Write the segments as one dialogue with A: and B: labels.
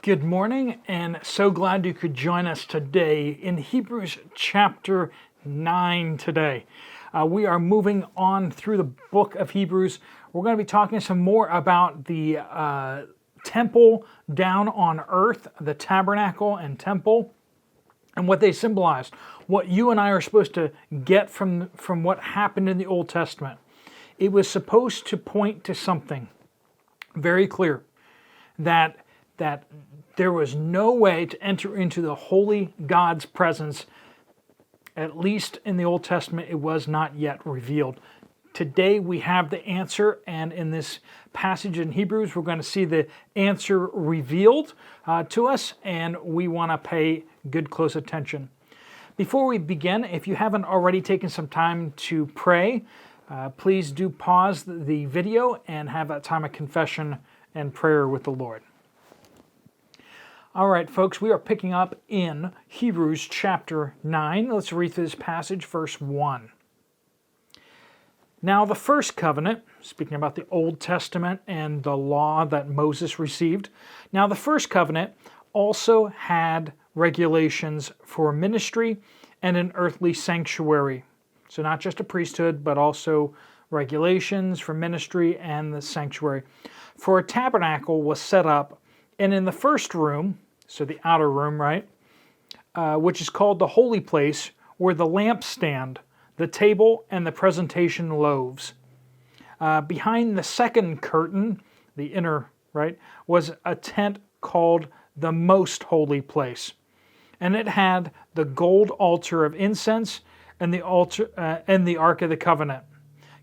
A: Good morning, and so glad you could join us today in Hebrews chapter 9 today. We are moving on through the book of Hebrews. We're going to be talking some more about the temple down on earth, the tabernacle and temple, and what they symbolized, what you and I are supposed to get from what happened in the Old Testament. It was supposed to point to something very clear, that there was no way to enter into the holy God's presence. At least in the Old Testament, it was not yet revealed. Today we have the answer, and in this passage in Hebrews, we're going to see the answer revealed to us, and we want to pay good close attention. Before we begin, if you haven't already taken some time to pray, please do pause the video and have that time of confession and prayer with the Lord. All right, folks, we are picking up in Hebrews chapter 9. Let's read through this passage, verse 1. Now the first covenant, speaking about the Old Testament and the law that Moses received, now the first covenant also had regulations for ministry and an earthly sanctuary. So not just a priesthood, but also regulations for ministry and the sanctuary. For a tabernacle was set up, and in the first room, so the outer room, right, which is called the holy place, were the lampstand, the table, and the presentation loaves. Behind the second curtain, the inner, right, was a tent called the most holy place. And it had the gold altar of incense and the altar and the Ark of the Covenant,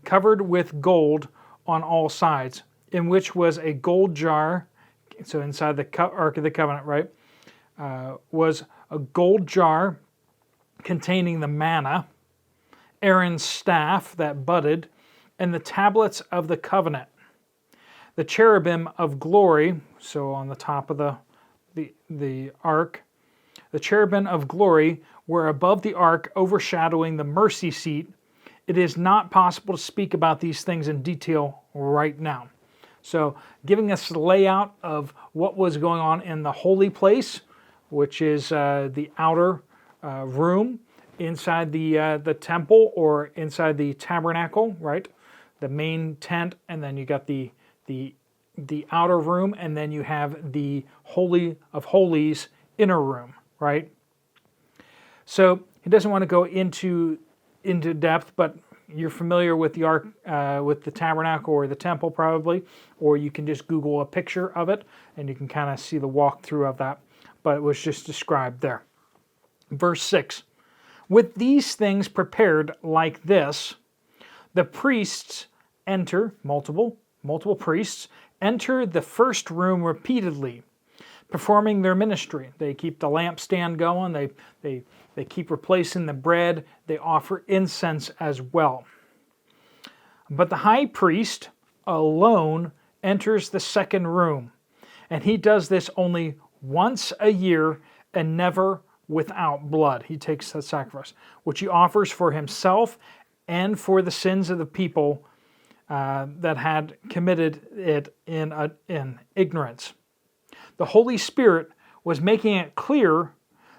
A: covered with gold on all sides, in which was a gold jar. So inside the Ark of the Covenant, right, was a gold jar containing the manna, Aaron's staff that budded, and the tablets of the covenant. The cherubim of glory, so on the top of the ark, the cherubim of glory were above the ark, overshadowing the mercy seat. It is not possible to speak about these things in detail right now. So giving us the layout of what was going on in the holy place, which is the outer room inside the temple or inside the tabernacle, right? The main tent, and then you got the outer room, and then you have the Holy of Holies inner room, right? So he doesn't want to go into depth, but you're familiar with the ark, with the tabernacle or the temple probably, or you can just Google a picture of it and you can kind of see the walkthrough of that, but it was just described there. Verse 6, with these things prepared like this, the priests enter, multiple priests, enter the first room repeatedly, performing their ministry. They keep the lampstand going, they keep replacing the bread, they offer incense as well. But the high priest alone enters the second room, and he does this only once a year and never without blood. He takes the sacrifice, which he offers for himself and for the sins of the people that had committed it in ignorance. The Holy Spirit was making it clear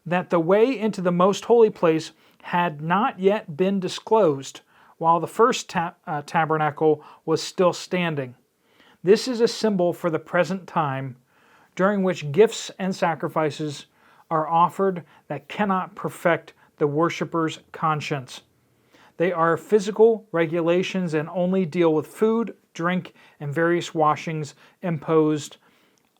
A: that the way into the most holy place had not yet been disclosed, while the first tabernacle was still standing. This is a symbol for the present time, during which gifts and sacrifices are offered that cannot perfect the worshiper's conscience. They are physical regulations and only deal with food, drink, and various washings imposed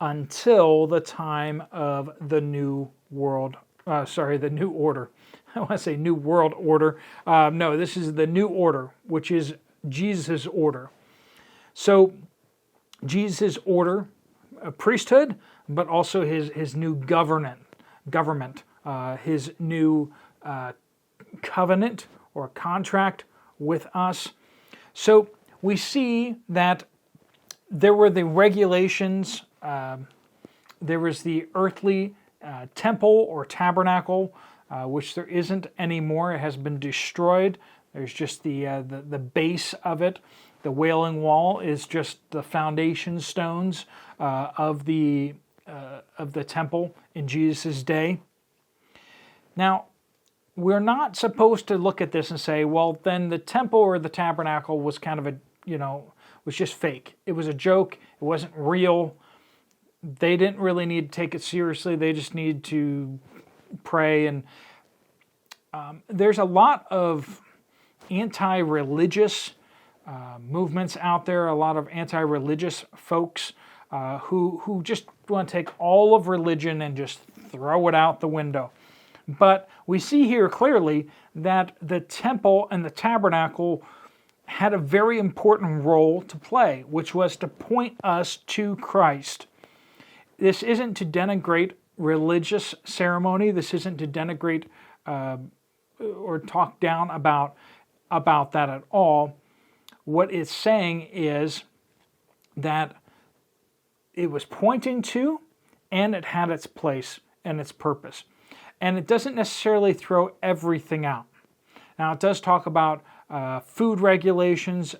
A: until the time of the new world. The new order. I want to say new world order. No, this is the new order, which is Jesus' order. So Jesus' order, priesthood, but also his new government, his new covenant or contract with us. So we see that there were the regulations. There was the earthly temple or tabernacle, which there isn't anymore. It has been destroyed. There's just the base of it. The Wailing Wall is just the foundation stones of the of the temple in Jesus' day. Now, we're not supposed to look at this and say, well, then the temple or the tabernacle was kind of was just fake. It was a joke. It wasn't real. They didn't really need to take it seriously. They just need to pray. And there's a lot of anti-religious movements out there, a lot of anti-religious folks who just want to take all of religion and just throw it out the window. But we see here clearly that the temple and the tabernacle had a very important role to play, which was to point us to Christ. This isn't to denigrate religious ceremony. This isn't to denigrate or talk down about that at all. What it's saying is that it was pointing to, and it had its place and its purpose. And it doesn't necessarily throw everything out. Now, it does talk about food regulations,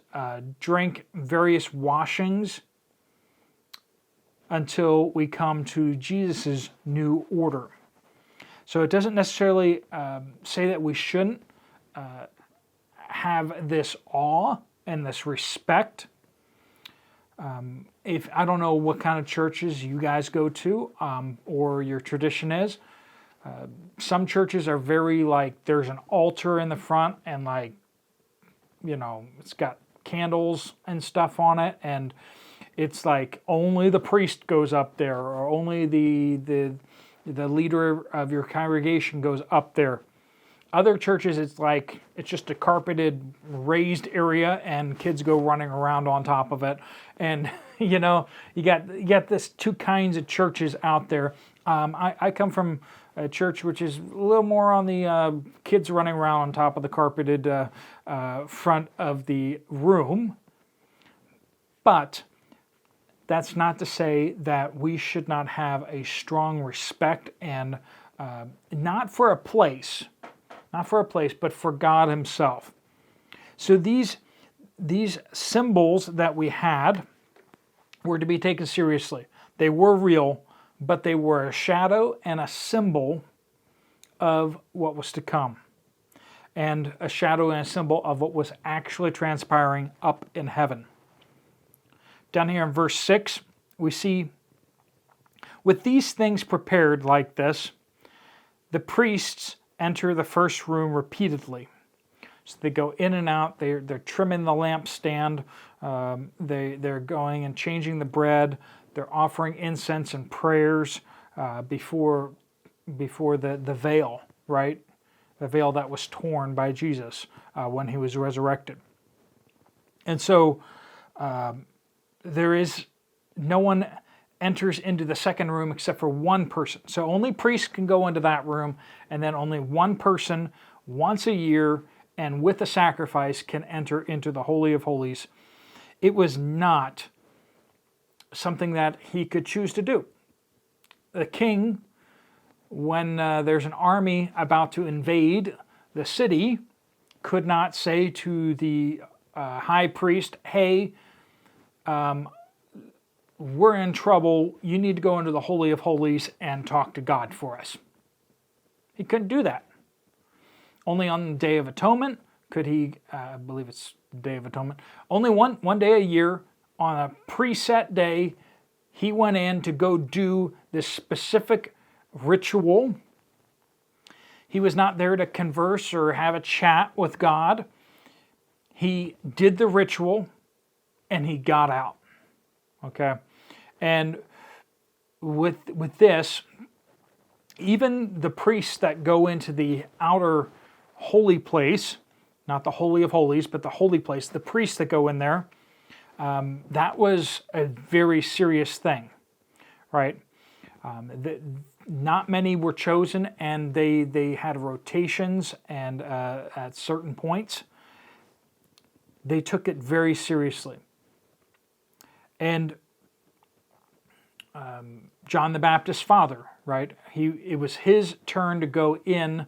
A: drink various washings until we come to Jesus' new order. So it doesn't necessarily say that we shouldn't have this awe and this respect. If I don't know what kind of churches you guys go to or your tradition is. Some churches are very there's an altar in the front and it's got candles and stuff on it, and it's only the priest goes up there, or only the leader of your congregation goes up there. Other churches, it's just a carpeted, raised area, and kids go running around on top of it. And you got this two kinds of churches out there. I come from a church which is a little more on the kids running around on top of the carpeted front of the room. But that's not to say that we should not have a strong respect and not for a place, but for God Himself. So these symbols that we had were to be taken seriously. They were real, but they were a shadow and a symbol of what was to come, and a shadow and a symbol of what was actually transpiring up in heaven. Down here in verse 6, we see, with these things prepared like this, the priests enter the first room repeatedly. So they go in and out, they're trimming the lampstand, they're going and changing the bread, they're offering incense and prayers before the veil, right? The veil that was torn by Jesus when He was resurrected. And so no one enters into the second room except for one person. So only priests can go into that room, and then only one person once a year and with a sacrifice can enter into the Holy of Holies. It was not something that he could choose to do. The king, when there's an army about to invade the city, could not say to the high priest, hey, we're in trouble, you need to go into the Holy of Holies and talk to God for us. He couldn't do that. Only on the Day of Atonement could he, I believe it's the Day of Atonement, only one day a year, on a preset day, he went in to go do this specific ritual. He was not there to converse or have a chat with God. He did the ritual and he got out. Okay? And with this, even the priests that go into the outer holy place, not the Holy of Holies, but the holy place, the priests that go in there, that was a very serious thing, right? Not many were chosen, and they had rotations, and at certain points, they took it very seriously. And John the Baptist's father, right? It was his turn to go in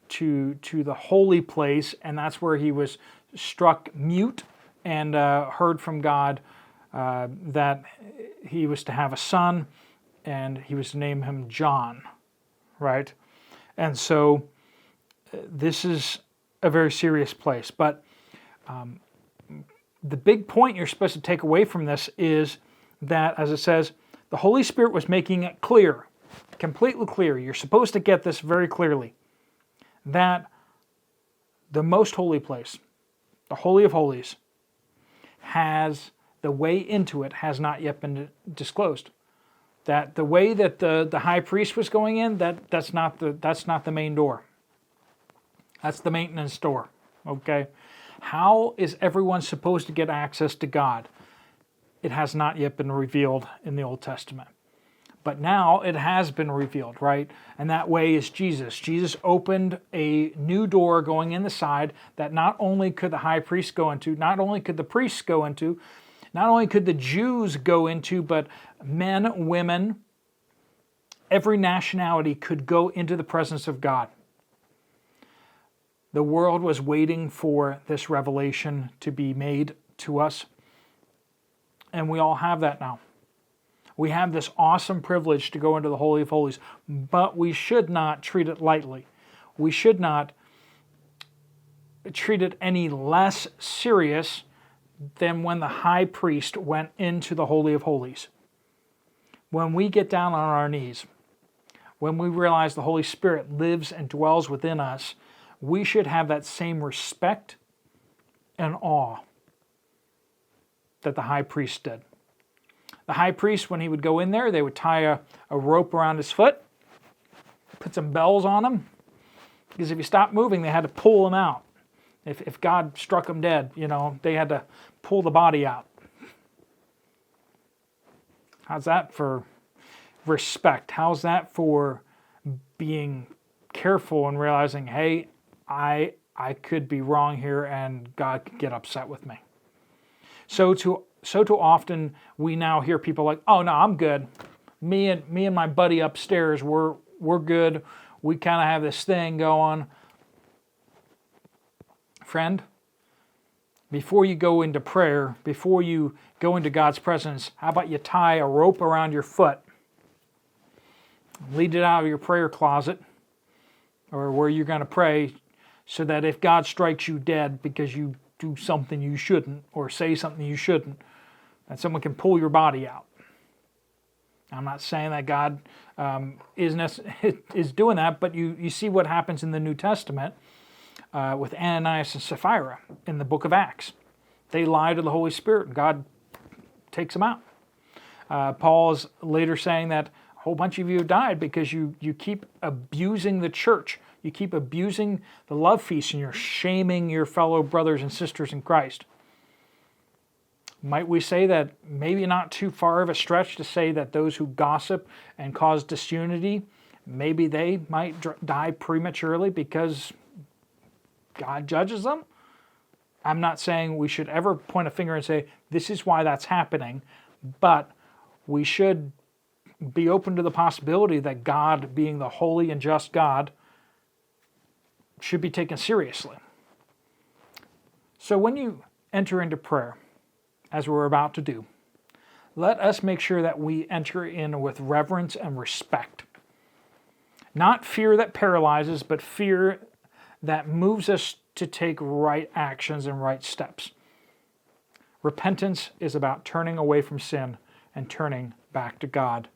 A: to the holy place, and that's where he was struck mute and heard from God that he was to have a son, and he was to name him John, right? And so this is a very serious place. But the big point you're supposed to take away from this is that, as it says, the Holy Spirit was making it clear, completely clear. You're supposed to get this very clearly, that the most holy place, the Holy of Holies, the way into it has not yet been disclosed. That the way that the high priest was going in, that's not the main door. That's the maintenance door. Okay? How is everyone supposed to get access to God? It has not yet been revealed in the Old Testament. But now it has been revealed, right? And that way is Jesus. Jesus opened a new door going in the side that not only could the high priest go into, not only could the priests go into, not only could the Jews go into, but men, women, every nationality could go into the presence of God. The world was waiting for this revelation to be made to us, and we all have that now. We have this awesome privilege to go into the Holy of Holies, but we should not treat it lightly. We should not treat it any less serious than when the high priest went into the Holy of Holies. When we get down on our knees, when we realize the Holy Spirit lives and dwells within us, we should have that same respect and awe that the high priest did. The high priest, when he would go in there, they would tie a rope around his foot, put some bells on him, because if he stopped moving, they had to pull him out. If God struck him dead, they had to pull the body out. How's that for respect? How's that for being careful and realizing, hey, I could be wrong here and God could get upset with me? So too often we now hear people like, oh no, I'm good. Me and my buddy upstairs, we're good. We kind of have this thing going. Friend, before you go into prayer, before you go into God's presence, how about you tie a rope around your foot, lead it out of your prayer closet or where you're going to pray, so that if God strikes you dead because you do something you shouldn't or say something you shouldn't, that someone can pull your body out. I'm not saying that God is doing that, but you see what happens in the New Testament with Ananias and Sapphira in the book of Acts. They lie to the Holy Spirit, and God takes them out. Paul is later saying that a whole bunch of you have died because you keep abusing the church. You keep abusing the love feast, and you're shaming your fellow brothers and sisters in Christ. Might we say that maybe not too far of a stretch to say that those who gossip and cause disunity, maybe they might die prematurely because God judges them? I'm not saying we should ever point a finger and say, this is why that's happening, but we should be open to the possibility that God, being the holy and just God, should be taken seriously. So when you enter into prayer, as we're about to do, let us make sure that we enter in with reverence and respect. Not fear that paralyzes, but fear that moves us to take right actions and right steps. Repentance is about turning away from sin and turning back to God.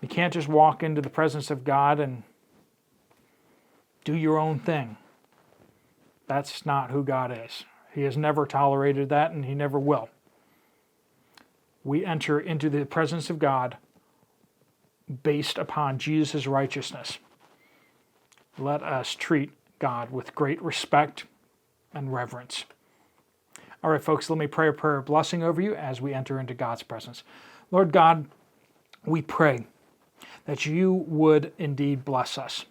A: You can't just walk into the presence of God and do your own thing. That's not who God is. He has never tolerated that, and He never will. We enter into the presence of God based upon Jesus' righteousness. Let us treat God with great respect and reverence. All right, folks, let me pray a prayer of blessing over you as we enter into God's presence. Lord God, we pray that you would indeed bless us,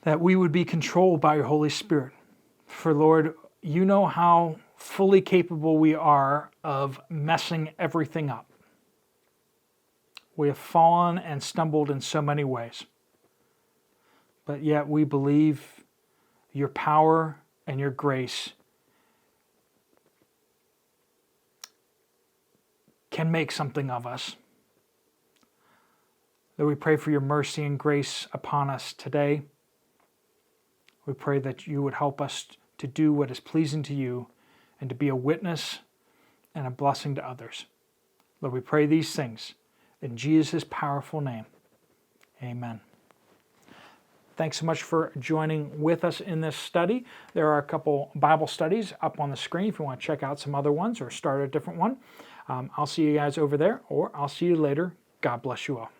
A: that we would be controlled by your Holy Spirit. For Lord, you know how fully capable we are of messing everything up. We have fallen and stumbled in so many ways. But yet we believe your power and your grace can make something of us. Lord, we pray for your mercy and grace upon us today. We pray that you would help us to do what is pleasing to you and to be a witness and a blessing to others. Lord, we pray these things in Jesus' powerful name. Amen. Thanks so much for joining with us in this study. There are a couple Bible studies up on the screen if you want to check out some other ones or start a different one. I'll see you guys over there, or I'll see you later. God bless you all.